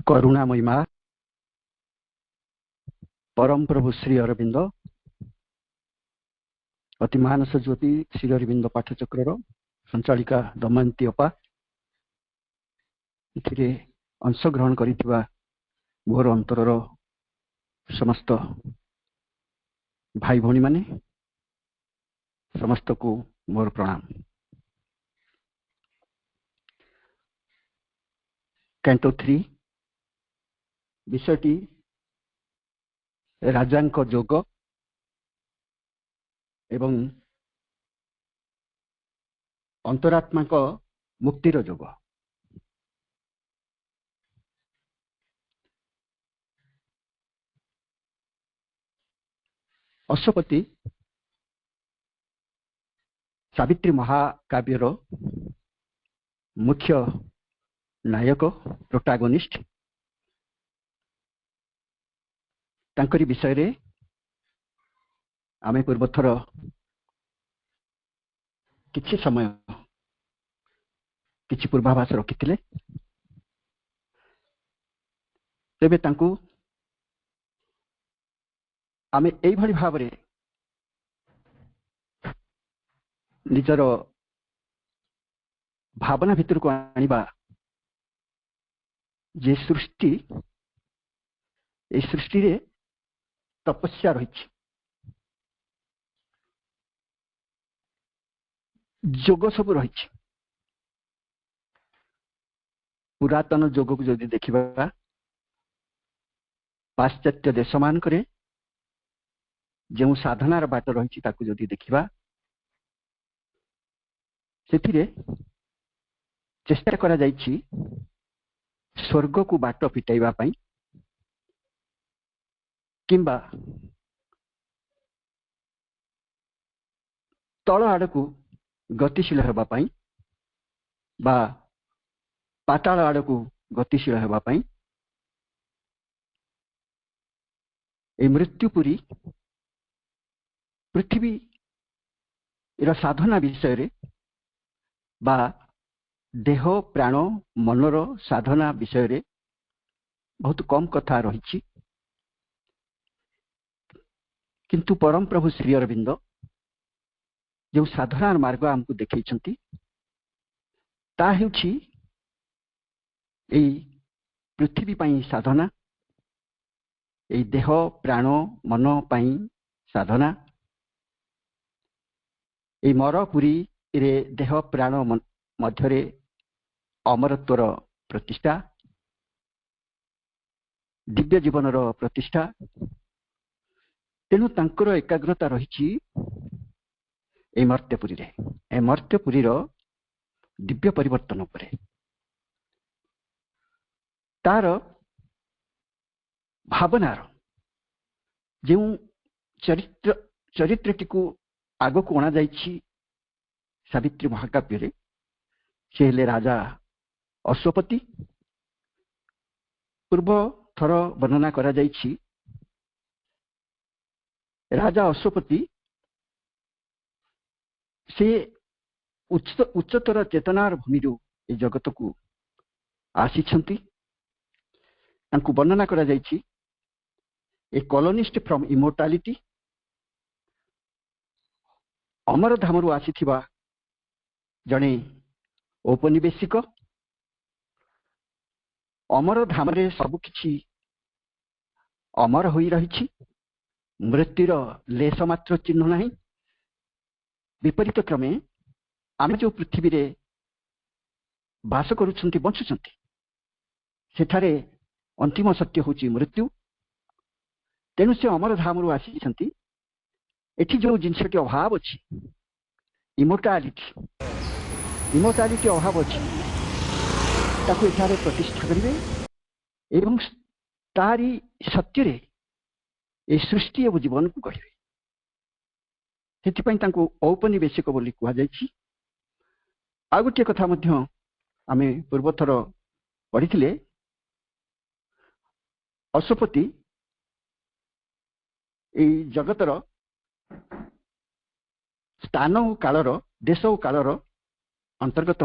करुणामयी माँ परम प्रभु श्री अरविंद अति मानस ज्योति श्री अरविंद पाठचक्र संचालिका दमयंती अपा एथिरे अंशग्रहण करिथिबा मोर अंतरर समस्त भाई भौणी माने समस्त को मोर प्रणाम। कैंटो 3 विषयटी राजांक जोग एवं अंतरात्मा को मुक्तिर जोग। अश्वपति सावित्री महाकाव्यर मुख्य नायक प्रोटागोनिस्ट तांकरी विषय रे आमे पूर्वथर किछि समय किछि पूर्वाभास रखिथिले तेबे तांकु आमे एई भली भाबरे निजर भावना भितर को आनिबा जे सृष्टि ए सृष्टि रे तपस्या रही जोग सब रही पुरातन जोग को जदि देखिबा पाश्चात्य देश मान करे जो साधनार बाट रही ताकू जदि देखिबा सेथिरे चेष्टा करा जाइछि स्वर्ग को बाट फिटाइबा पई किंबा तल आड़ को गतिशील हेबा पई बा पाताल आड़ को गतिशील हेबा पई ए मृत्युपुरी पृथ्वी इरा साधना विषय रे बा देह प्राण मनर साधना विषय रे बहुत कम कथा रही किंतु परम प्रभु श्री अरविंद जो साधना मार्ग आमको देखैछंती ता हेउछि एई पृथ्वी पई साधना एई देह प्राण मन पई साधना एई मरपुरी रे देह प्राण मध्यरे अमरत्वर प्रतिष्ठा दिव्य जीवनर प्रतिष्ठा तेणु तांकर एकाग्रता रही मर्त्यपुरी रे ए मर्त्यपुरी दिव्य परिवर्तन उपरे तार भावनार जो चरित्रटी को आग को अणा जाइछि सावित्री महाकाव्य रे से हेले राजा अश्वपति। पूर्व थर वर्णना करा जाइछि राजा अश्वपति से उच्चतर चेतनार भूमि ए जगत को आसीछंती तांकु वर्णना करा जाइछि ए कॉलोनिस्ट फ्रॉम इमोर्टालिटी अमर धामरु आसीथिबा जणे औपनिवेशिक अमर धामरे सब किछि अमर होई रहिछि मृत्युर लेश मात्र चिन्ह नहीं विपरीत क्रमे आमे जो पृथ्वी रे बास करूछंती बंचुछंती सेठारे अंतिम सत्य होची मृत्यु तेणु से अमर धामरु आसीछंती एठी जो जिनसटी अभाव अछि इमोर्टालिटी अभाव अछि ताकू एठारे प्रतिष्ठा करिवे एवं तारी सत्य रे ए सृष्टि एवं जीवन को गढ़िवे सेथिपई तांकू औपनिवेशिक बोली कुहा जाइछि। आ गोटे कथा मध्य आमे पूर्वथर पढ़िथिले अश्वपति ए जगतर स्थान और कालर देश और कालर अंतर्गत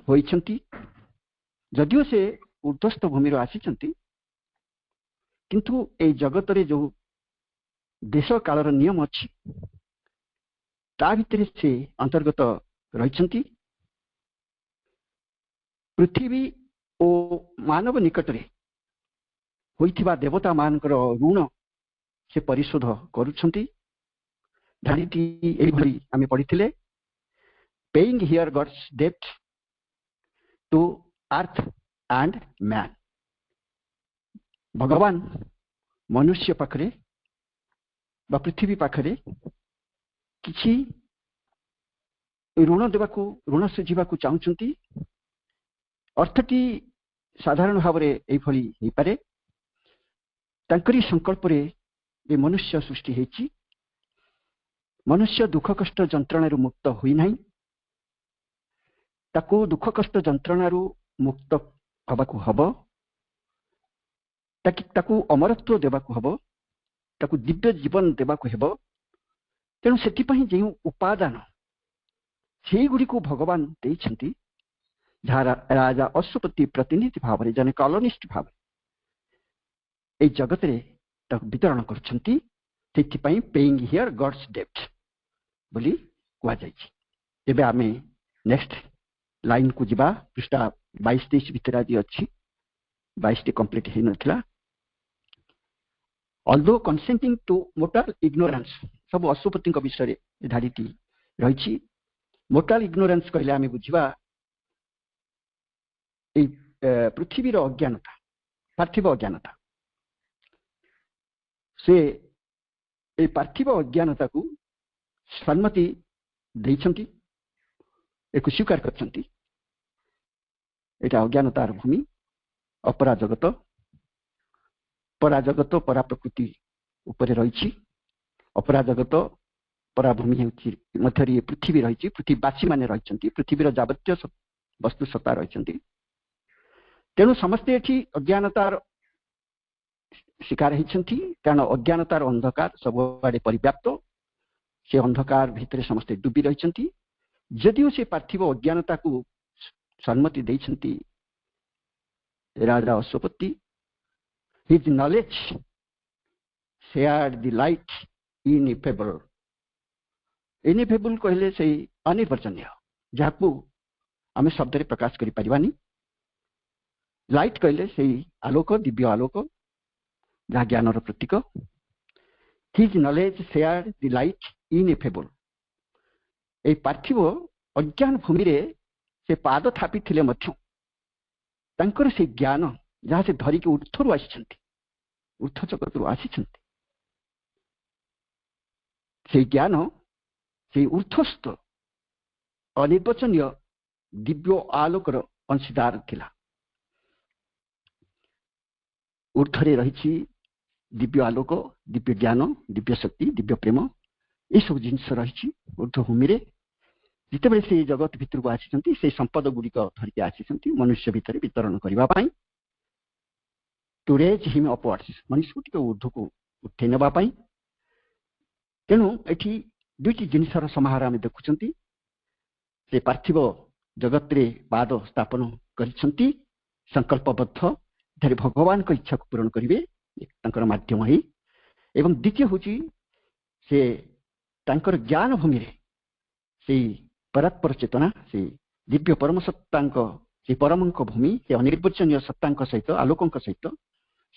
होइछंती जदियो से ऊर्ध्वस्थ भूमि आसी किंतु ए जगत रे जो देश कालर नियम अच्छी ता भितर से अंतर्गत रही पृथ्वी ओ मानव निकट रे होइथिबा देवता मानकर ऋण से परिशोध करुछंती धारीटी एई भली आमे पढ़िथिले पेइंग हियर गॉड्स डेब्ट टू अर्थ एंड मैन भगवान मनुष्य पाखरे बा पृथ्वी पाखरे किछि ऋण देवाकू ऋण सुझिबाकू चाहुछंती अर्थटी साधारण भाव में एभली हेई पारे तांकरी संकल्प रे ये मनुष्य सृष्टि हेची मनुष्य दुख कष्ट जंत्रणा मुक्त हुई नहीं ताको दुख कष्ट जंत्रणा मुक्त हबाकू हबो ताकू अमरत्व देवाकू हबो ताकू दिव्य जीवन देवाकू हेबो तेणु सेथिपहि जे उपादान सेही गुडी को भगवान देइछंती जहाँ राजा अश्वपति प्रतिनिधि भाव में जने कॉलोनिस्ट भाव ए जगत रे ताकू वितरण करछंती सेथिपहि पेइंग हियर गॉड्स डेब्ट बोली कुआ जाइछि एबे आमे नेक्स्ट लाइन को जिबा पृष्ठा 22-23 भितर आज अछि 22 टी कंप्लीट हे नथिला although consenting to mortal ignorance सब अश्वपति विषय धारीटी रही मोर्टाल इग्नोरेंस कहले आमे बुझिबा पृथ्वी अज्ञानता पार्थिव अज्ञानता से पार्थिव अज्ञानता को सम्मति देइछंती एक स्वीकार करछंती एटा अज्ञानतार भूमि अपरा जगत परा प्रकृति ऊपर रही अपरा जगत परा भूमि मध्य पृथ्वी रही पृथ्वीवासी माने रही पृथ्वीर जावतीय वस्तु सत्ता रही तेणु समस्ते एठी अज्ञानतार शिकार होती कारण अज्ञानतार अंधकार सबुआड़े परिव्याप्त से अंधकार भितर समस्ते डूबी रही जदिओ से पार्थिव अज्ञानता को सम्मति देइछंती राजा Ashwapati his knowledge shared the light ineffable ineffable कहले से अनिर्वचनीय जाकू आमे शब्द रे प्रकाश करि परिबानी लाइट कहले से आलोक दिव्य आलोक जहाँ ज्ञानर प्रतीक his knowledge shared the light ineffable ए पार्थिव अज्ञान भूमि रे से पाद थापी थिले मध्य तांकर से ज्ञान जहाँ से धरिकी ऊर्ध्वरू आसिछंती ऊर्ध्व जगत आसिछंती से ज्ञान से ऊर्ध्वस्थ अनिर्वचनीय दिव्य आलोकर अंशीदार थिला ऊर्ध्वरे रही दिव्य आलोक दिव्य ज्ञान दिव्य शक्ति दिव्य प्रेम ये सब जिनस रही ऊर्ध्व भूमि रे जिते से जगत भितर को आसिछंती से संपद गुड़िक धरिकी आसिछंती मनुष्य भितर वितरण करबा पई to raise him upwards मनुष्य टिके ऊर्ध्व को उठे नेबा पई तेणु एठी दुईटी जिनिसर समाहार आमे देखुछंती से पार्थिव जगत रे पाद स्थापन करिछंती संकल्पबद्ध धरि भगवान को इच्छा को पूर्ण करिवे तांकर माध्यम ही एवं द्वितीय होची से तांकर ज्ञान भूमि रे से परात्पर चेतना से दिव्य परम सत्तांक से परमंक भूमि से अनिर्वचनीय सत्तांक सहित आलोकंक सहित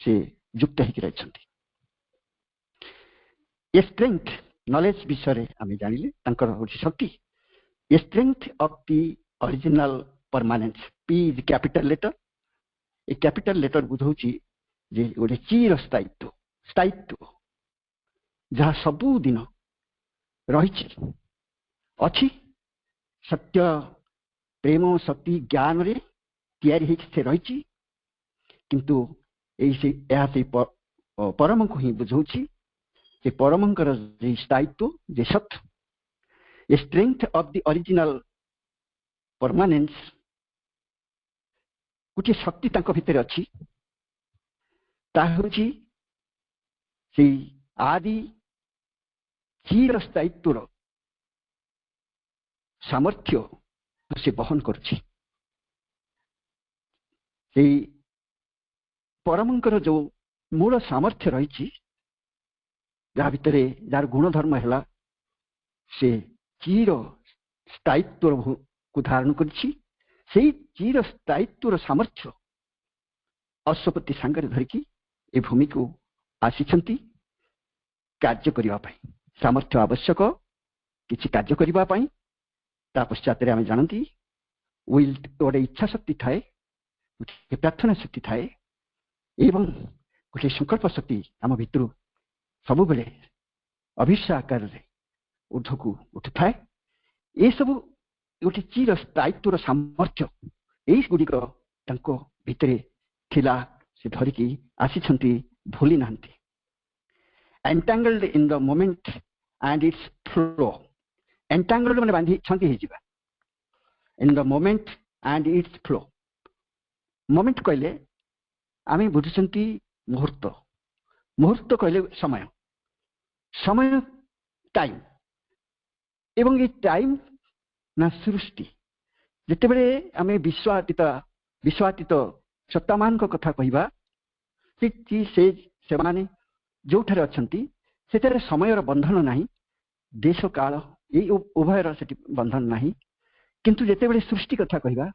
से युक्त होकर रही ए स्ट्रेंथ नॉलेज विषय आम जानिले शक्ति a strength of the original permanence P is capital letter A capital letter बुझाऊँगी जे गोटे चीर स्थायित्व स्थायित्व जहाँ सबुदिन रही अच्छी सत्य प्रेम शक्ति ज्ञान रे तैयारी से रही किंतु यही परम को ही बुझाऊँगी जे परमंकर जे स्थायित्व जे सत्य ए strength of the original permanence गोटे शक्ति तांको भितर अच्छी से आदि चीर स्थायित्वर सामर्थ्य से बहन कर परमंकर जो मूल सामर्थ्य रही जहाँ भितर जार गुणधर्म है से चीर स्थायित्व को धारण कर चीर स्थायित्व सामर्थ्य अश्वपति सांगरे धरिकी ए भूमि को आसी कार्य करने सामर्थ्य आवश्यक किसी कार्य करने पश्चात आम जानती विल गोटे इच्छा शक्ति थाए प्रार्थना शक्ति थाए एवं गोटे संकल्प शक्ति आम भितर सब बेले अभिश्वा आकार ऊर्ध को उठु थाए ये सब गोटे चीर स्थायित्व सामर्थ्य यही गुड़िक भितर थिला से धरिकी आसी भूली ना entangled in the moment and its flow entangled माने बांधी छंदी हे जिबा in the moment and its flow moment कहले आमे बुझुचंती मुहूर्त मुहूर्त कहले समय समय टाइम एवं ये टाइम ना सृष्टि जिते बड़े आमे विश्वातीत सत्तामान को कथा कहबा से माने जो ठारे अछंती सेठारे समयर बंधन नाही देश काल ये उभयर से बंधन नाही किंतु जिते बड़े सृष्टि कथा कहबा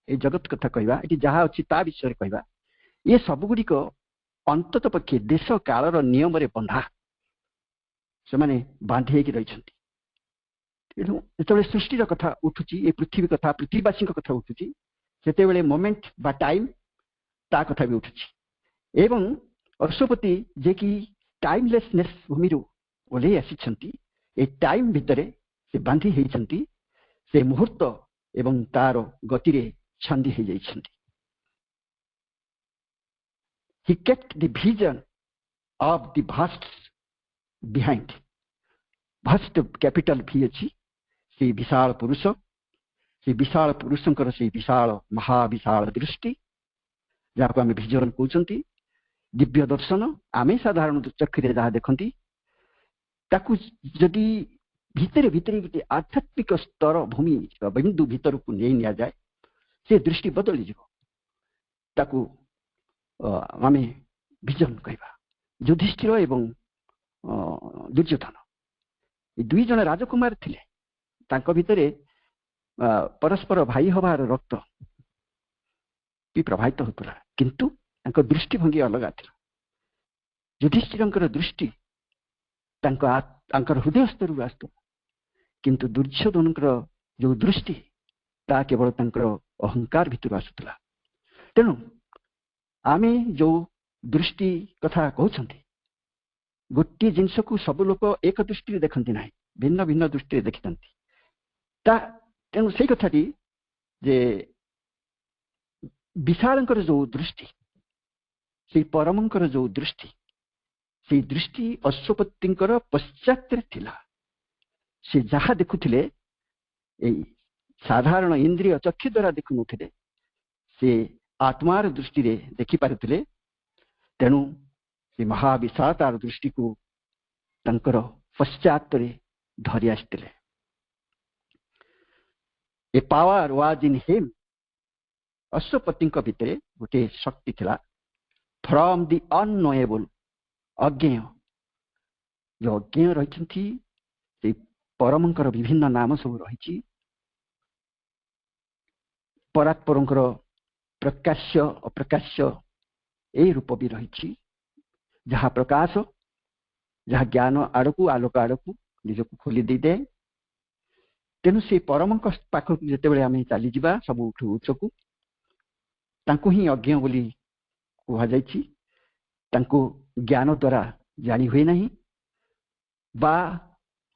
ए जगत कथा कहबा एटी जहा अछि ता विषय रे कहबा ये सब गुडी को अंतत पक्षे देश कालर नियम रे बंधा से माने बांधी कि रही जो सृष्टि कथा उठुची ये पृथ्वी कथा पृथ्वीवासी कथा उठुची सेते बेले मोमेंट बा टाइम ता कथा भी उठुची एवं अश्वपति जे कि टाइमलेसनेस भूमि ओल्हे आसी ए टाइम भितर से बांधी होती से मुहूर्त एवं तार गति रे छंदी हो जाइछंती he kept the vision of the vast behind vast capital भी अच्छी से विशाल पुरुषंकर से विशाल महाविशाल दृष्टि जहाँ को आम विजन कहते दिव्य दर्शन आमे साधारण चक्षुरे जहाँ देखती ताकू जदि भितर भितर गोटे आध्यात्मिक स्तर भूमि बिंदु भीतर को नहीं निया जाए से दृष्टि बदली ताकू आमे विजन कहवा युधिष्ठिर एवं दुर्योधन ये दुई जन राजकुमार थिले तांको भितरे परस्पर भाई हबार रक्त भी प्रभावित होता किंतु तांको दृष्टिभंगी अलग था युधिष्ठिर दृष्टि तांकर हृदय स्तर आसत किंतु दुर्योधन जो दृष्टि ता केवल तांकर अहंकार भितर आसुला तेणु आमे जो दृष्टि कथा कहते गोटे जिनस को सब लोक एक दृष्टि देखती ना भिन्न भिन्न दृष्टि देखी तेणु से कथाटी जे विशालंकर जो दृष्टि से परमंकर जो दृष्टि से दृष्टि अश्वपतिंकर पश्चात थिला से जहा देखुथिले साधारण इंद्रिय चक्षु द्वारा देखु नुथिले से आत्मार दृष्टि रे देखि पारुथिले तेणु से महाविशालतार दृष्टि को तंकर पश्चात रे धरि आस्तिले a power was in him Ashwapati भितर गोटे शक्ति थिला फ्रॉम द अननोएबल अज्ञेय जो अज्ञेय रही परमंकर विभिन्न नाम सब रही परात्परंकर प्रकाश्य अप्रकाश्य ए रूप भी रही जहाँ प्रकाश जहाँ ज्ञान आड़क आलोक आड़क निजक खोली दे तेणु से परमंक पाखक जिते आम चली जा सब उच्च को तांको ही अज्ञ बोली कहुई ज्ञान द्वारा जानी हुए नहीं बा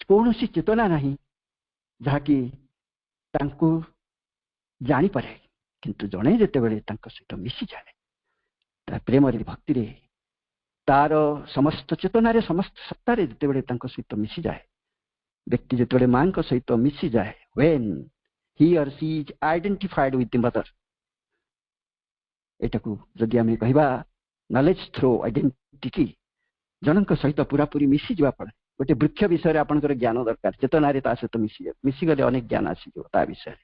कौन सी चेतना नहीं जहाँकि जानी पारे किंतु जड़े जिते सहित मिसी जाए प्रेम भक्ति रे तार समस्त चेतना रे समस्त सत्ता रे जिते सहित मिसी जाए व्यक्ति जिते मां सहित मिसी जाए when he or she is identified with the mother एटा को जदि आम कहवा नॉलेज थ्रो आइडेंटिटी जनक सहित पूरा पूरी मिसी जा पड़े गोटे वृक्ष विषय आपंकर ज्ञान दरकार चेतना रे ता सहित मिसीगले अनेक ज्ञान आसीजा विषय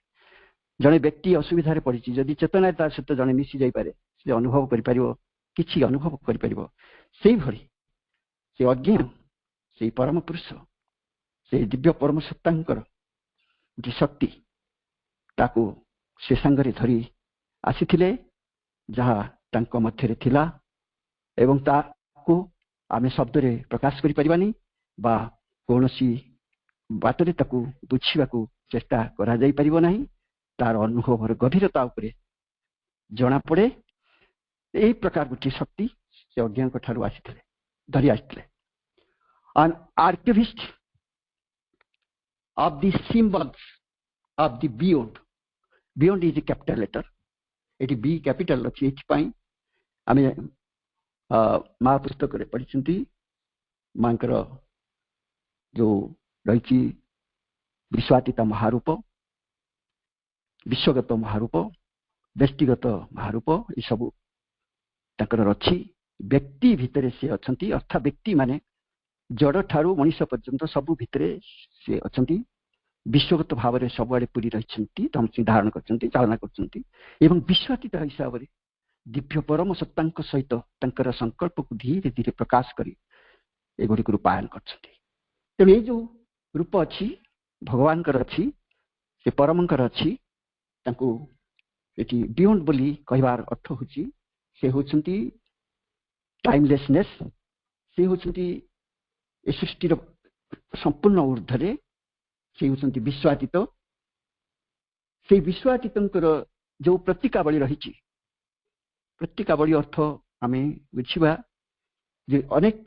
जड़े व्यक्ति असुविधा पड़ी जदि चेतना ता सहित जड़े मिसी जाई पारे से अनुभव कर କିଛି ଅନୁଭବ କରିପାରିବ। ସେଇଭଳି ସେ ଅଜ୍ଞ ସେଇ ପରମ ପୁରୁଷ ସେଇ ଦିବ୍ୟ ପରମ ସତ୍ତାଙ୍କର ଯେ ଶକ୍ତି ତାକୁ ସେ ସାଙ୍ଗରେ ଧରି ଆସିଥିଲେ, ଯାହା ତାଙ୍କ ମଧ୍ୟରେ ଥିଲା ଏବଂ ତାକୁ ଆମେ ଶବ୍ଦରେ ପ୍ରକାଶ କରିପାରିବାନି ବା କୌଣସି ବାଟରେ ତାକୁ ବୁଝିବାକୁ ଚେଷ୍ଟା କରାଯାଇପାରିବ ନାହିଁ। ତାର ଅନୁଭବର ଗଭୀରତା ଉପରେ ଜଣାପଡ଼େ। ଏହି ପ୍ରକାର ଗୋଟିଏ ଶକ୍ତି ସେ ଅଜ୍ଞଙ୍କ ଠାରୁ ଆସିଥିଲେ, ଧରି ଆସିଥିଲେ। An archivist of the symbols of the beyond. Beyond is a capital letter. ଏଠି ବି କ୍ୟାପିଟାଲ ଅଛି। ଏଥିପାଇଁ ଆମେ ମା ପୁସ୍ତକରେ ପଢ଼ିଛନ୍ତି ମାଙ୍କର ଯୋଉ ରହିଛି ବିଶ୍ୱାତୀତ ମହାରୂପ, ବିଶ୍ୱଗତ ମହାରୂପ, ବ୍ୟକ୍ତିଗତ ମହାରୂପ, ଏସବୁ ତାଙ୍କର ଅଛି। ବ୍ୟକ୍ତି ଭିତରେ ସେ ଅଛନ୍ତି, ଅର୍ଥାତ୍ ବ୍ୟକ୍ତି ମାନେ ଜଡ଼ ଠାରୁ ମଣିଷ ପର୍ଯ୍ୟନ୍ତ ସବୁ ଭିତରେ ସେ ଅଛନ୍ତି। ବିଶ୍ୱଗତ ଭାବରେ ସବୁଆଡ଼େ ପୁରୀ ରହିଛନ୍ତି, ଧାରଣ କରିଛନ୍ତି, ଚାଳନା କରୁଛନ୍ତି ଏବଂ ବିଶ୍ୱାତୀତ ହିସାବରେ ଦିବ୍ୟ ପରମ ସତ୍ତାଙ୍କ ସହିତ ତାଙ୍କର ସଂକଳ୍ପକୁ ଧୀରେ ଧୀରେ ପ୍ରକାଶ କରି ଏଗୁଡ଼ିକୁ ରୂପାୟନ କରିଛନ୍ତି। ତେଣୁ ଏଇ ଯୋଉ ରୂପ ଅଛି ଭଗବାନଙ୍କର ଅଛି, ସେ ପରମଙ୍କର ଅଛି। ତାଙ୍କୁ ଏଠି ବିୟଣ୍ଡ ବୋଲି କହିବାର ଅର୍ଥ ହେଉଛି ସେ ହେଉଛନ୍ତି ଟାଇମଲେସନେସ୍, ସେ ହେଉଛନ୍ତି ଏ ସୃଷ୍ଟିର ସମ୍ପୂର୍ଣ୍ଣ ଊର୍ଦ୍ଧ୍ୱରେ, ସେ ହେଉଛନ୍ତି ବିଶ୍ୱାତୀତ। ସେଇ ବିଶ୍ୱାତୀତଙ୍କର ଯୋଉ ପ୍ରତୀକାବଳୀ ରହିଛି, ପ୍ରତୀକାବଳୀ ଅର୍ଥ ଆମେ ବୁଝିବା ଯେ ଅନେକ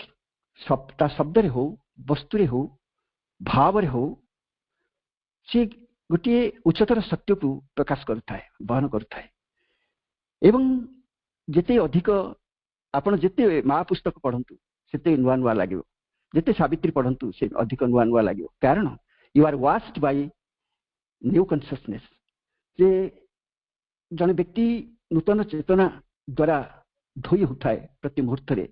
ତା ଶବ୍ଦରେ ହଉ, ବସ୍ତୁରେ ହଉ, ଭାବରେ ହଉ, ସେ ଗୋଟିଏ ଉଚ୍ଚତର ସତ୍ୟକୁ ପ୍ରକାଶ କରୁଥାଏ, ବହନ କରୁଥାଏ। ଏବଂ ଯେତେ ଅଧିକ ଆପଣ ଯେତେ ମା ପୁସ୍ତକ ପଢ଼ନ୍ତୁ ସେତେ ନୂଆ ନୂଆ ଲାଗିବ, ଯେତେ ସାବିତ୍ରୀ ପଢ଼ନ୍ତୁ ସେ ଅଧିକ ନୂଆ ନୂଆ ଲାଗିବ। କାରଣ you are washed by new consciousness. ଯେ ଜଣେ ବ୍ୟକ୍ତି ନୂତନ ଚେତନା ଦ୍ୱାରା ଧୋଇ ହେଉଥାଏ ପ୍ରତି ମୁହୂର୍ତ୍ତରେ,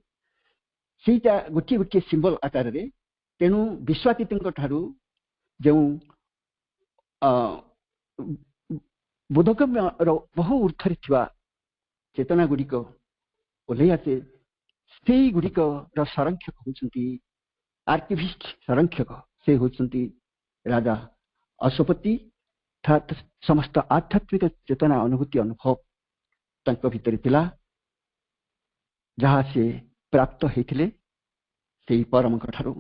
ସେଇଟା ଗୋଟିଏ ଗୋଟିଏ ସିମ୍ବଲ ଆକାରରେ। ତେଣୁ ବିଶ୍ୱାତୀତଙ୍କ ଠାରୁ ଯେଉଁ ବୋଧଗମ୍ୟର ବହୁ ଊର୍ଦ୍ଧ୍ୱରେ ଥିବା ଚେତନା ଗୁଡ଼ିକ ଓହ୍ଲେଇ ଆସେ, ସେଇଗୁଡ଼ିକର ସଂରକ୍ଷକ ହେଉଛନ୍ତି ଆର୍କିଭିଷ୍ଟ ସଂରକ୍ଷକ। ସେ ହେଉଛନ୍ତି ରାଜା ଅଶ୍ୱପତି। ଅର୍ଥାତ୍ ସମସ୍ତ ଆଧ୍ୟାତ୍ମିକ ଚେତନା ଅନୁଭୂତି ଅନୁଭବ ତାଙ୍କ ଭିତରେ ଥିଲା, ଯାହା ସେ ପ୍ରାପ୍ତ ହେଇଥିଲେ ସେଇ ପରମଙ୍କ ଠାରୁ।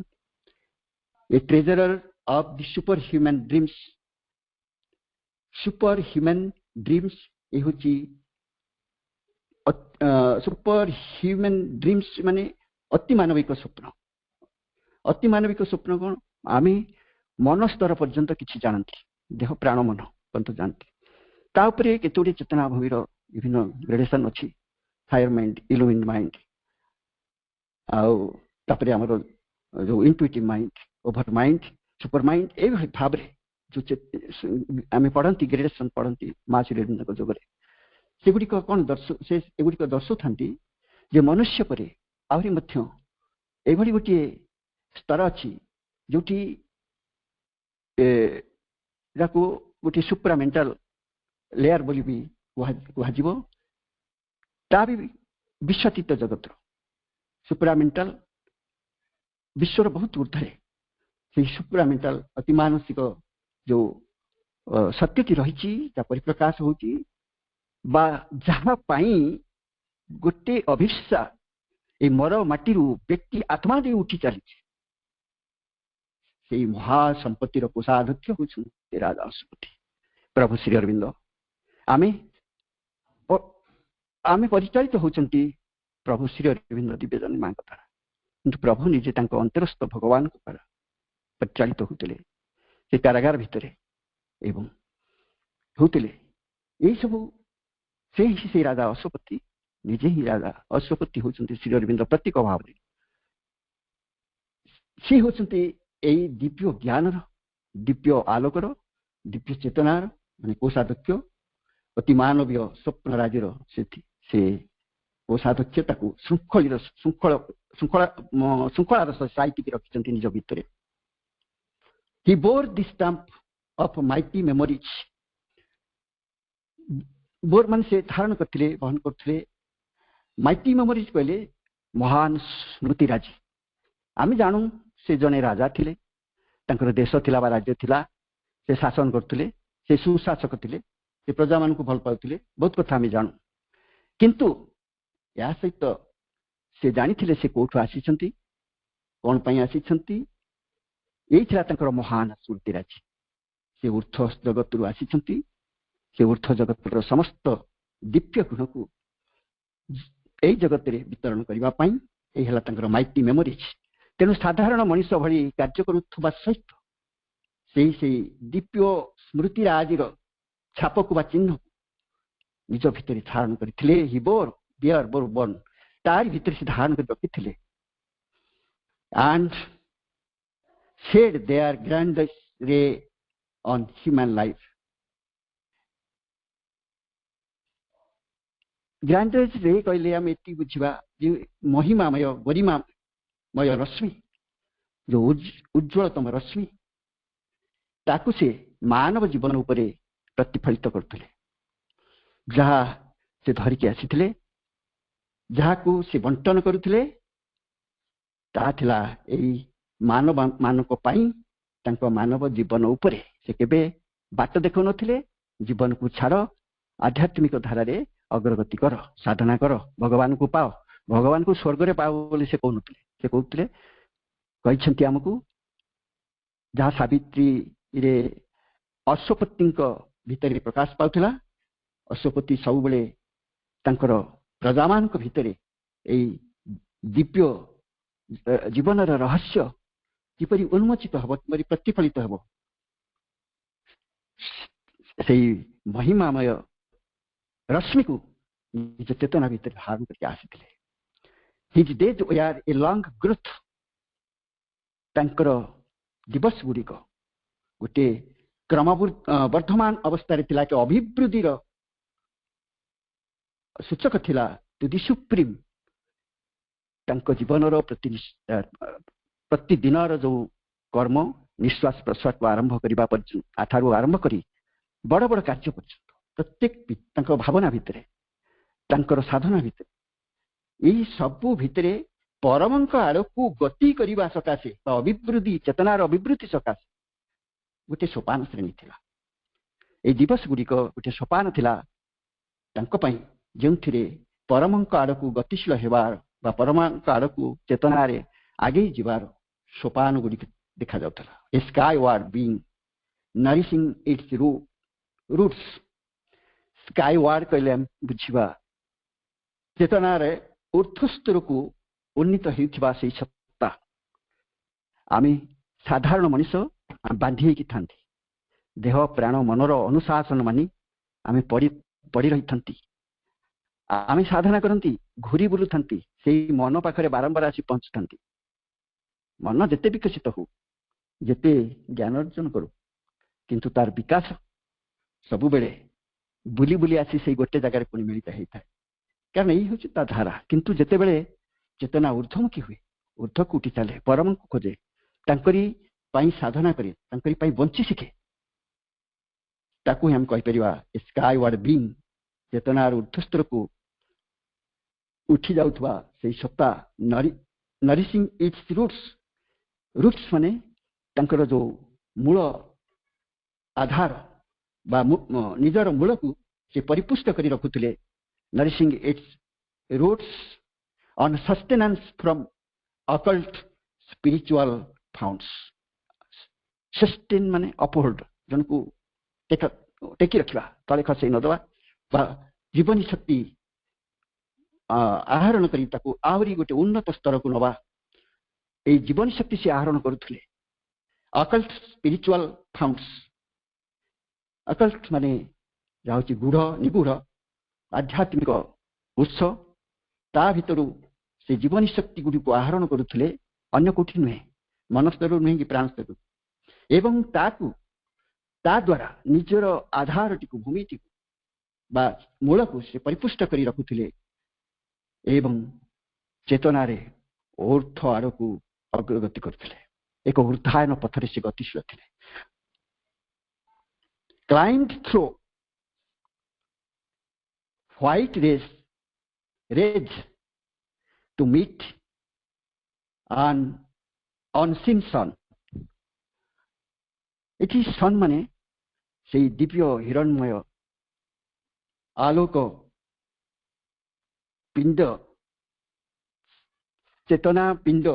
A treasurer of the superhuman dreams. Superhuman dreams ଏ ହେଉଛି ସୁପର ହ୍ୟୁମାନ୍ ଡ୍ରିମ୍ସ ମାନେ ଅତି ମାନବିକ ସ୍ୱପ୍ନ। ଅତି ମାନବିକ ସ୍ୱପ୍ନ କ'ଣ? ଆମେ ମନ ସ୍ତର ପର୍ଯ୍ୟନ୍ତ କିଛି ଜାଣନ୍ତି, ଦେହ ପ୍ରାଣ ମନ ପର୍ଯ୍ୟନ୍ତ ଜାଣନ୍ତି। ତା ଉପରେ କେତେ ଗୁଡ଼ିଏ ଚେତନା ଭୂମିର ବିଭିନ୍ନ ଗ୍ରେଡେସନ ଅଛି। ହାୟର ମାଇଣ୍ଡ, ଇଲୁମିନ ମାଇଣ୍ଡ, ଆଉ ତାପରେ ଆମର ଯୋଉ intuitive mind, overmind, supermind, ଏଇଭଳି ଭାବରେ ଯୋଉ ଆମେ ପଢ଼ନ୍ତି ଗ୍ରେଡେସନ ପଢ଼ନ୍ତି ମା ଶ୍ରୀଅରବିନ୍ଦଙ୍କ ଯୋଗରେ। ସେଗୁଡ଼ିକ କ'ଣ ଏଗୁଡ଼ିକ ଦର୍ଶାଉଥାନ୍ତି ଯେ ମନୁଷ୍ୟ ପରେ ଆହୁରି ମଧ୍ୟ ଏଭଳି ଗୋଟିଏ ସ୍ତର ଅଛି ଯୋଉଠି ଯାହାକୁ ଗୋଟିଏ ସୁପ୍ରାମେଣ୍ଟାଲ ଲେୟାର ବୋଲି ବି କୁହାଯିବ। ତା ବି ବିଶ୍ୱାତୀତ ଜଗତର ସୁପ୍ରାମେଣ୍ଟାଲ, ବିଶ୍ୱର ବହୁତ ଊର୍ଦ୍ଧ୍ୱରେ ସେଇ ସୁପ୍ରାମେଣ୍ଟାଲ ଅତି ମାନସିକ ଯୋଉ ସତ୍ୟଟି ରହିଛି, ତା ପରିପ୍ରକାଶ ହେଉଛି ବା ଯାହା ପାଇଁ ଗୋଟେ ଅଭିପ୍ସା এই ମର ମାଟିରୁ ବ୍ୟକ୍ତି ଆତ୍ମା ଦେଇ ଉଠି ଚାଲିଛି, ସେଇ ମହାସମ୍ପତ୍ତିର କୋଷାଧ୍ୟକ୍ଷ ହେଉଛନ୍ତି ରାଜା ଅଶ୍ୱପତି ପ୍ରଭୁ ଶ୍ରୀ ଅରବିନ୍ଦ। ଆମେ ପରିଚାଳିତ ହେଉଛନ୍ତି ପ୍ରଭୁ ଶ୍ରୀ ଅରବିନ୍ଦ ଦିବ୍ୟଜନୀ ମାଙ୍କ ଦ୍ୱାରା, କିନ୍ତୁ ପ୍ରଭୁ ନିଜେ ତାଙ୍କ ଅନ୍ତରସ୍ଥ ଭଗବାନଙ୍କ ଦ୍ୱାରା ପରିଚାଳିତ ହେଉଥିଲେ ସେ କାରାଗାର ଭିତରେ ଏବଂ ହେଉଥିଲେ। ଏହିସବୁ ସେଇ ରାଜା ଅଶ୍ୱପତି ନିଜେ ହିଁ ରାଜା ଅଶ୍ୱପତି ହେଉଛନ୍ତି ଶ୍ରୀ ଅରବିନ୍ଦ ପ୍ରତୀକ ଭାବରେ। ସେ ହେଉଛନ୍ତି ଏଇ ଦିବ୍ୟ ଜ୍ଞାନର, ଦିବ୍ୟ ଆଲୋକର, ଦିବ୍ୟ ଚେତନାର ମାନେ କୋଷାଧ୍ୟକ୍ଷ, ଅତି ମାନବୀୟ ସ୍ୱପ୍ନ ରାଜ୍ୟର ସେ କୋଷାଧ୍ୟକ୍ଷ। ତାକୁ ଶୃଙ୍ଖଳାର ସହ ସାଇତିକି ରଖିଛନ୍ତି ନିଜ ଭିତରେ। He bore the stamp of mighty memories. Bore ମାନେ ସେ ଧାରଣ କରିଥିଲେ, ବହନ କରୁଥିଲେ माइटी मेमोरीज कहले महान स्मृतिराजी आम जानू से जने राजा थिले तांकर देश थिला बा राज्य थिला से शासन करथिले से सुशासक थिले से प्रजा मान को भल पाउथिले बहुत कथा आम जानू किंतु या सहित से जानी थिले से कोठु आसीछंती कोन पई आसीछंती एई थिला तांकर महान स्मृतिराजी से ऊर्ध्व जगत रु आसीछंती से ऊर्ध्व जगत समस्त दिव्य गुण को यही जगत रे वितरण करबा पई एई हला तांकर माइटी मेमोरीज तेणु साधारण मनीष भली कार्य करुवा सहित से दिव्य स्मृतिराजी छाप को चिन्ह निज भितर धारण करथिले हि बोर बियर बोर बर्न तार भितर से धारण कर रखिथिले एंड शेड देयर ग्रैंड रे ऑन ह्यूमन लाइफ ग्रैंडेज रे कहले हम एति बुझिबा जे महिमामय गरिमामय रश्मि जो उज्ज्वलतम रश्मि ताकु से मानव जीवन उपरे प्रतिफलित करथिले जहा से धरिके आसीथिले जहा को से बंटन करुथिले ता थिला एई मानव मानको पाई तांको मानव जीवन उपरे से केबे बाट देखौ नथिले जीवन को छाड़ आध्यात्मिक धारा रे अग्रगति कर साधना कर भगवान को पाओ भगवान को स्वर्ग रे पाओ बोली से कहउथिले से कहउथिले कहिसंती हमकु जहा सावित्री रे अश्वपति भितर प्रकाश पाउथिला अश्वपति सब बेले तांकर प्रजामान भितर एई दिव्य जीवन रहस्य किपरि उन्मोचित हब किपरि प्रतिफलित हब से महिमामय रश्मि को निज चेतना भितर धारण करके आसीथिले his days were a long growth तांकर दिवस गुड़िक गोटे क्रमवर्धमान अवस्था थिला कि अभिवृद्धि सूचक थिला टू दी सुप्रीम तांको जीवन प्रतिदिन जो कर्म निश्वास प्रश्वास आरंभ करबा पर्यंत आठारु आरंभ करी बड़ बड़ कार्य पर्यंत प्रत्येक तांको भावना भितरे तांकर साधना भितरे यही सबु भितरे परमंक आड़कू गति करबा सकाशे अभिवृद्धि चेतनार अभिवृद्धि सकाशे गोटे सोपान श्रेणी थिला ए दिवस गुड़िक गोटे सोपान थिला तांको पई जेउथिरे परमंक आड़कू गतिशील हेबार बा परमंक आड़कू चेतनारे आगे जिबार सोपान गुड़िक देखा जाउथला a skyward being nourishing its roots skyward कहले हम बुझिबा चेतनारे ऊर्ध्वस्तर को उन्नीत हेउथिबा सेई सत्ता आमी साधारण मनुष्य बांधी की थांती देह प्राण मनर अनुशासन मानी आमे पड़ी रही थांती आमे साधना करती घूरी बुलू थांती सेई मन पाखरे बारंबार आसी पहुंच थांती मन जेते विकसित हो जेते ज्ञान अर्जन करू किंतु तार विकास सबु बेले बुली बुली आसी से गोटे जगार पुणी मिलित होता है कारण यही हूँ ता धारा किंतु जेते बेले चेतना ऊर्ध्वमुखी हुए ऊर्ध्व को उठी चले परम को खोजे तांकरी पाई साधना करे तांकरी पाई बंची शिखे ताकू हम कहि परिवा स्काई वार्ड बीइंग चेतनार ऊर्ध्वस्तर को उठी जाउथवा से सत्ता नरिशिंग इट्स रूट्स माने तांकर जो मूल आधार बा निजर मूल को से परिपुष्ट करी रखुथिले nourishing its roots on sustenance from occult spiritual founts sustain माने अपहोल्ड जनको टेकी रखिबा तले खसै नदवा बा जीवन शक्ति आहरण करी ताकू आवरी गोटे उन्नत स्तर को नवा ए जीवन शक्ति से आहरण करुथिले अकल्ट स्पिरिचुअल फाउंड्स अकल्ट माने जाउची गुढ़ निगूढ़ आध्यात्मिक उत्स ता भितरु से जीवन शक्ति गुडी को आहरण करुथिले अन्य कोठी नुहे मनस्तर नुहे कि प्राणस्तर एवं ताकू ता द्वारा निजर आधार टिकु भूमि टिकु बा मूल को से परिपुष्ट करी रखुथिले एवं चेतनारे ऊर्ध्व आड़कू अग्रगति करथिले एक ऊर्ध्वायन पथरे से गतिशील थिले climbed through white rays rays to meet an unseen sun. ଏଠି ସନ୍ ମାନେ ସେଇ ଦିବ୍ୟ ହିରଣ୍ମୟ ଆଲୋକ ପିଣ୍ଡ, ଚେତନା ପିଣ୍ଡ,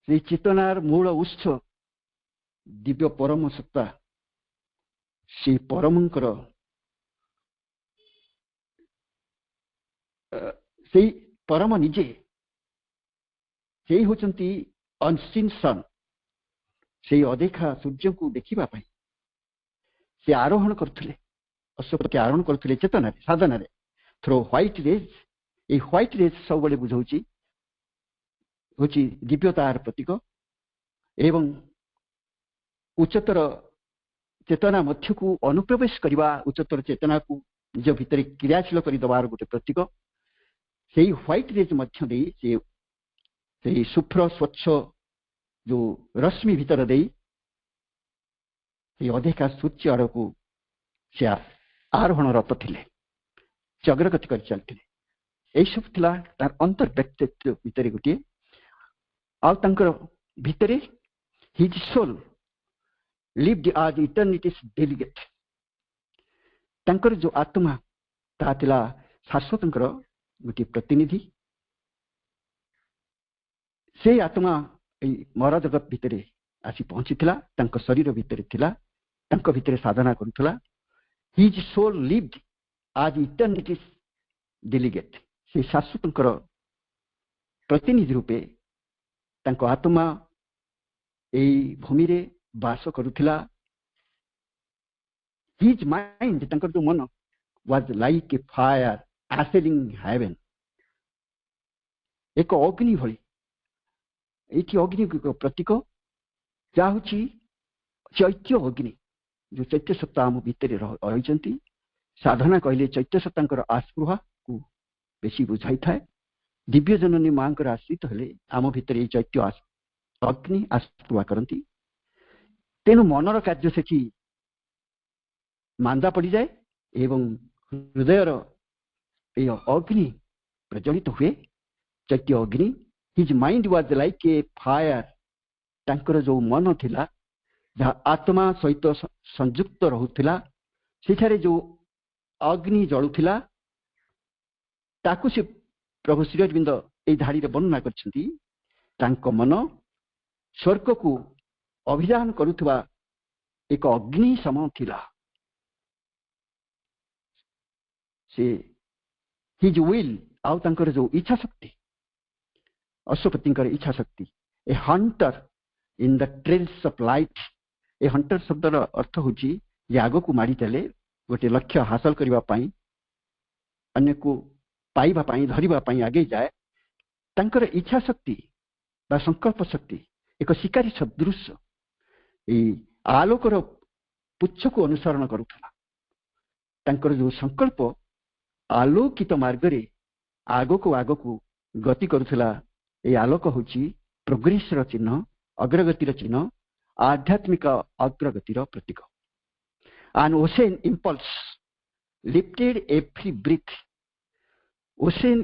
ସେଇ ଚେତନାର ମୂଳ ଉତ୍ସ ଦିବ୍ୟ ପରମ ସତ୍ତା, ସେଇ ପରମଙ୍କର ସେଇ ପରମ ନିଜେ, ସେଇ ହେଉଛନ୍ତି ଅନସିନ୍ ସନ୍। ସେଇ ଅଦେଖା ସୂର୍ଯ୍ୟଙ୍କୁ ଦେଖିବା ପାଇଁ ସେ ଆରୋହଣ କରୁଥିଲେ, ଅଶ୍ୱପତି ଆରୋହଣ କରୁଥିଲେ ଚେତନାରେ, ସାଧନାରେ, ଥ୍ରୋ ହ୍ୱାଇଟ୍ ରେଜ୍। এই ହ୍ୱାଇଟ୍ ରେଜ୍ ସବୁବେଳେ ବୁଝାଉଛି ହେଉଛି ଦିବ୍ୟତାର ପ୍ରତୀକ ଏବଂ ଉଚ୍ଚତର ଚେତନା ମଧ୍ୟକୁ ଅନୁପ୍ରବେଶ କରିବା, ଉଚ୍ଚତର ଚେତନାକୁ ନିଜ ଭିତରେ କ୍ରିୟାଶୀଳ କରିଦେବାର ଗୋଟେ ପ୍ରତୀକ। ସେଇ ହ୍ୱାଇଟ୍ ରେଜ୍ ମଧ୍ୟ ଦେଇ ସେଇ ଶୁଭ୍ର ସ୍ୱଚ୍ଛ ଯୋଉ ରଶ୍ମି ଭିତର ଦେଇ ସେଇ ଅଧିକା ସୂର୍ଯ୍ୟ ଆଡ଼କୁ ସେ ଆରୋହଣରତ ଥିଲେ, ସେ ଅଗ୍ରଗତି କରି ଚାଲିଥିଲେ। ଏଇସବୁ ଥିଲା ତାର ଅନ୍ତର୍ବ୍ୟକ୍ତିତ୍ୱ ଭିତରେ ଗୋଟିଏ। ଆଉ ତାଙ୍କର ଭିତରେ his soul lived as eternity's delegate। ତାଙ୍କର ଯୋଉ ଆତ୍ମା ତାହା ଥିଲା ଶାଶ୍ୱତଙ୍କର ଗୋଟିଏ ପ୍ରତିନିଧି। ସେଇ ଆତ୍ମା ଏଇ ମର ଜଗତ ଭିତରେ ଆସି ପହଞ୍ଚିଥିଲା, ତାଙ୍କ ଶରୀର ଭିତରେ ଥିଲା, ତାଙ୍କ ଭିତରେ ସାଧନା କରୁଥିଲା। His soul lived as eternity's delegate। ସେ ଶାଶ୍ୱତଙ୍କର ପ୍ରତିନିଧି ରୂପେ ତାଙ୍କ ଆତ୍ମା ଏଇ ଭୂମିରେ ବାସ କରୁଥିଲା। ହିଜ୍ ମାଇଣ୍ଡ, ତାଙ୍କର ଯୋଉ ମନ, was like a fire ascending heaven। ଏକ ଅଗ୍ନି ଭଳି, ଏଇଠି ଅଗ୍ନି ପ୍ରତୀକ ଯାହା ହେଉଛି ଚୈତ୍ୟ ଅଗ୍ନି, ଯୋଉ ଚୈତ୍ୟ ସତ୍ତା ଆମ ଭିତରେ ରହିଛନ୍ତି। ସାଧନା କହିଲେ ଚୈତ୍ୟ ସତ୍ତାଙ୍କର ଆସ୍ପୃହାକୁ ବେଶୀ ବୁଝାଇଥାଏ। ଦିବ୍ୟ ଜନନୀ ମାଙ୍କର ଆଶ୍ରିତ ହେଲେ ଆମ ଭିତରେ ଏଇ ଚୈତ୍ୟ ଅଗ୍ନି ଆସ୍ପୃହା କରନ୍ତି। ତେଣୁ ମନର କାର୍ଯ୍ୟ ସେଠି ମାନ୍ଦା ପଡ଼ିଯାଏ ଏବଂ ହୃଦୟର ଏଇ ଅଗ୍ନି ପ୍ରଜ୍ୱଳିତ ହୁଏ, ଚୈତ୍ୟ ଅଗ୍ନି। His mind was like a fire. ତାଙ୍କର ଯୋଉ ମନ ଥିଲା, ଯାହା ଆତ୍ମା ସହିତ ସଂଯୁକ୍ତ ରହୁଥିଲା, ସେଠାରେ ଯୋଉ ଅଗ୍ନି ଜଳୁଥିଲା, ତାକୁ ସେ ପ୍ରଭୁ ଶ୍ରୀ ଅରବିନ୍ଦ ଏଇ ଧାଡ଼ିରେ ବର୍ଣ୍ଣନା କରିଛନ୍ତି। ତାଙ୍କ ମନ ସ୍ୱର୍ଗକୁ ଅଭିଯାନ କରୁଥିବା ଏକ ଅଗ୍ନି ସମ ଥିଲା। ସେ ହିଜ୍ ୱିଲ୍, ଆଉ ତାଙ୍କର ଯୋଉ ଇଚ୍ଛା ଶକ୍ତି, ଅଶ୍ୱପତିଙ୍କର ଇଚ୍ଛା ଶକ୍ତି, a hunter in the trails of light. A hunter ଶବ୍ଦର ଅର୍ଥ ହେଉଛି ଯେ ଆଗକୁ ମାଡ଼ି ଚାଲେ, ଗୋଟେ ଲକ୍ଷ୍ୟ ହାସଲ କରିବା ପାଇଁ, ଅନ୍ୟକୁ ପାଇବା ପାଇଁ, ଧରିବା ପାଇଁ ଆଗେଇ ଯାଏ। ତାଙ୍କର ଇଚ୍ଛା ଶକ୍ତି ବା ସଂକଳ୍ପ ଶକ୍ତି ଏକ ଶିକାରୀ ସଦୃଶ ଏଇ ଆଲୋକର ପୁଚ୍ଛକୁ ଅନୁସରଣ କରୁଥିଲା। ତାଙ୍କର ଯୋଉ ସଂକଳ୍ପ ଆଲୋକିତ ମାର୍ଗରେ ଆଗକୁ ଆଗକୁ ଗତି କରୁଥିଲା। এই ଆଲୋକ ହେଉଛି ପ୍ରୋଗ୍ରେସର ଚିହ୍ନ, ଅଗ୍ରଗତିର ଚିହ୍ନ, ଆଧ୍ୟାତ୍ମିକ ଅଗ୍ରଗତିର ପ୍ରତୀକ। An ocean impulse lifted every breath. Ocean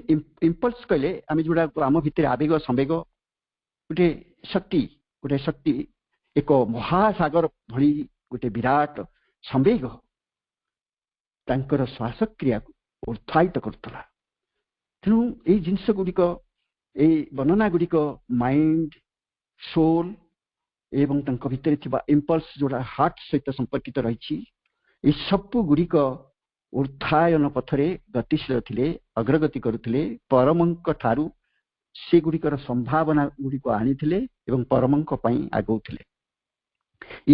impulse କହିଲେ ଆମେ ଯୋଉଟା ଆମ ଭିତରେ ଆବେଗ ସମ୍ବେଗ, ଗୋଟେ ଶକ୍ତି, ଏକ ମହାସାଗର ଭଳି ଗୋଟେ ବିରାଟ ସମ୍ବେଗ ତାଙ୍କର ଶ୍ୱାସକ୍ରିୟାକୁ ଉତ୍ସାହିତ କରୁଥିଲା। ତେଣୁ ଏଇ ଜିନିଷ ଗୁଡ଼ିକ, ଏଇ ବର୍ଣ୍ଣନା ଗୁଡ଼ିକ ମାଇଣ୍ଡ, ସୋଲ୍ ଏବଂ ତାଙ୍କ ଭିତରେ ଥିବା ଇମ୍ପଲ୍ସ ଯୋଉଟା ହାର୍ଟ ସହିତ ସମ୍ପର୍କିତ ରହିଛି, এই ସବୁ ଗୁଡ଼ିକ ଉତ୍ଥାୟନ ପଥରେ ଗତିଶୀଳ ଥିଲେ, ଅଗ୍ରଗତି କରୁଥିଲେ। ପରମଙ୍କ ଠାରୁ ସେଗୁଡ଼ିକର ସମ୍ଭାବନା ଗୁଡ଼ିକ ଆଣିଥିଲେ ଏବଂ ପରମଙ୍କ ପାଇଁ ଆଗଉଥିଲେ।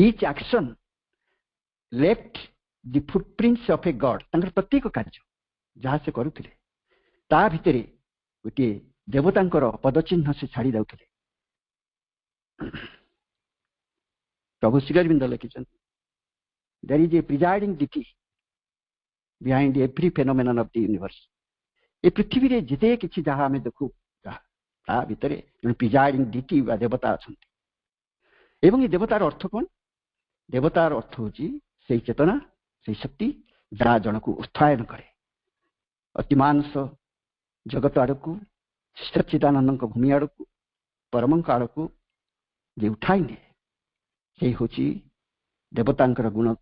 Each action left the footprints of a god. ତାଙ୍କର ପ୍ରତ୍ୟେକ କାର୍ଯ୍ୟ ଯାହା ସେ କରୁଥିଲେ ତା ଭିତରେ ଗୋଟିଏ ଦେବତାଙ୍କର ପଦଚିହ୍ନ ସେ ଛାଡ଼ି ଯାଉଥିଲେ। ପ୍ରଭୁ ଶ୍ରୀ ଅରବିନ୍ଦ ଲେଖିଛନ୍ତି, there is a presiding deity behind every phenomenon of the universe। ଏ ପୃଥିବୀରେ ଯେତେ କିଛି ଯାହା ଆମେ ଦେଖୁ ତା ଭିତରେ ଜଣେ ପ୍ରିଜାଇଡିଂ ଡିଟି ବା ଦେବତା ଅଛନ୍ତି। ଏବଂ ଏ ଦେବତାର ଅର୍ଥ କ'ଣ? ଦେବତାର ଅର୍ଥ ହେଉଛି ସେଇ ଚେତନା, ସେଇ ଶକ୍ତି ଯାହା ଜଣକୁ ଉତ୍ଥାୟନ କରେ, अतिमांस जगत आड़ को सच्चिदानंद भूमि आड़ को परम आड़ को जे उठाई ने से हूँ देवतांकर गुण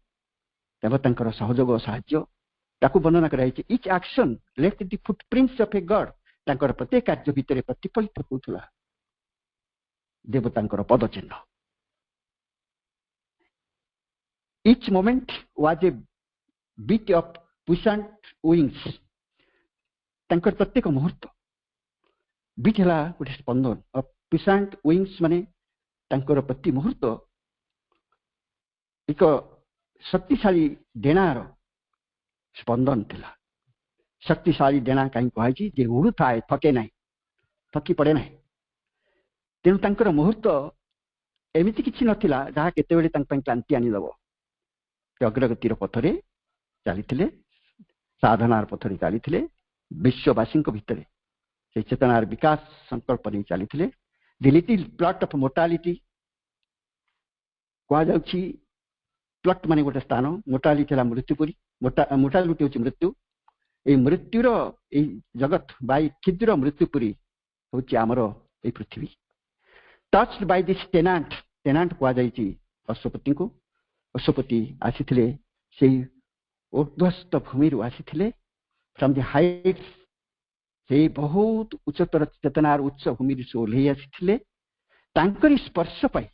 देवतांकर सहयोग साहाय्य ताकू वर्णना कराई। Each action left the footprints of a god तांकर प्रत्येक कार्य भितर प्रतिफलित होउथला देवतांकर पदचिन्ह। Each moment was a beat of puissant wings तांकर प्रत्येक मुहूर्त बीट हला गोटे स्पंदन ऑफ पुशांट विंग्स माने तांकर प्रति मुहूर्त एक शक्तिशाली डेणार स्पंदन थिला। शक्तिशाली डेना कहीं कहुई जे उड़ू थाए थके ना थकी पड़े ना तेणु तांकर मुहूर्त एमती किसी नथिला जहाँ केतेबेले क्लांति आनीदेव। अग्रगतिर पथरे चली साधनार पथरे चली विश्ववासी भितर से चेतनार विकास संकल्प नहीं चली the little plot of mortality कह जाउछि। प्लॉट माने गोटे स्थान मोर्टालिटी है मृत्युपुरी मोर्टालिटी हूँ मृत्यु ये मृत्युर जगत बाई क्षुद्र मृत्युपुरी हूँ आमर ये पृथ्वी। टच्ड बाय दिस टेनांट टेनांट कह जाइए अश्वपति को। अश्वपति आसी से ऊर्ध्वस्त भूमि आसी फ्रॉम द हाइट्स से बहुत उच्चतर चेतनार उच्च भूमि से ओह्लई आसी स्पर्श पाई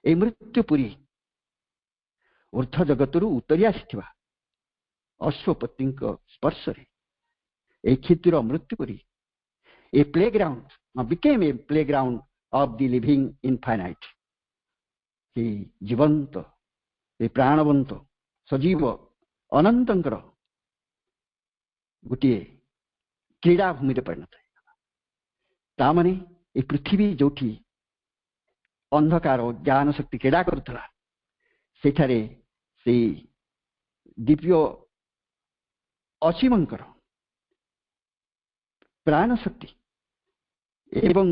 ए मृत्युपुरी ऊर्ध्व जगत उतरी आसी अश्वपति स्पर्श ए क्षुद्र मृत्युपुरी ए playground became a playground of the living infinite. जीवंत ए प्राणवंत सजीव अनंतर गोटे क्रीड़ा भूमि परिणत तामाने ए पृथ्वी जो अंधकार ज्ञान शक्ति क्रीड़ा करुला सेठारे से दिव्य असीमंकर प्राण शक्ति एवं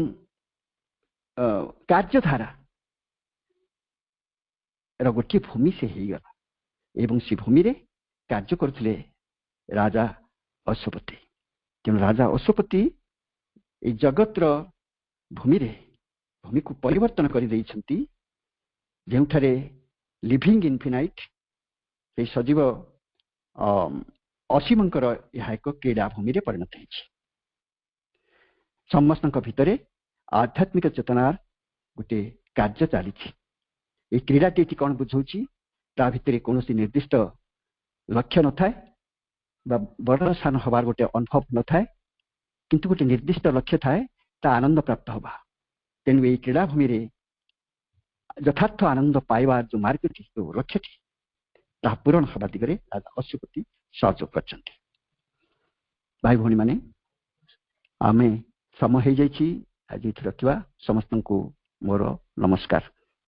कार्यधारा गोटे भूमि से होगला एवं से भूमि रे कार्य करथिले राजा अश्वपति। तेणु राजा अश्वपति जगत भूमि रे भूमि को परिवर्तन कर देइछंती जेउठारे लिविंग इनफिनाइट से सजीव असीमंकर यह एक क्रीड़ा भूमि रे परिणत होइछि। समस्त भितर आध्यात्मिक चेतनार गोटे कार्य चली ये क्रीड़ाटी कौन बुझाऊँ ता भितर कौन निर्दिष्ट लक्ष्य न थाए बड़ स्थान हबार गोटे अनुभव न थाए किंतु गोटे निर्दिष्ट लक्ष्य थाए ता आनंद प्राप्त होगा। तेणु ये क्रीड़ा भूमि रे यथार्थ आनंद पाइबार जो मार्गटी जो लक्ष्यटी ता पूरण हवा दिगरे राजा अश्वपति सहयोग करछन्ति। भाई भौणी माने आमे समय हो जाइछि आज रखिबा। समस्त को मोर नमस्कार।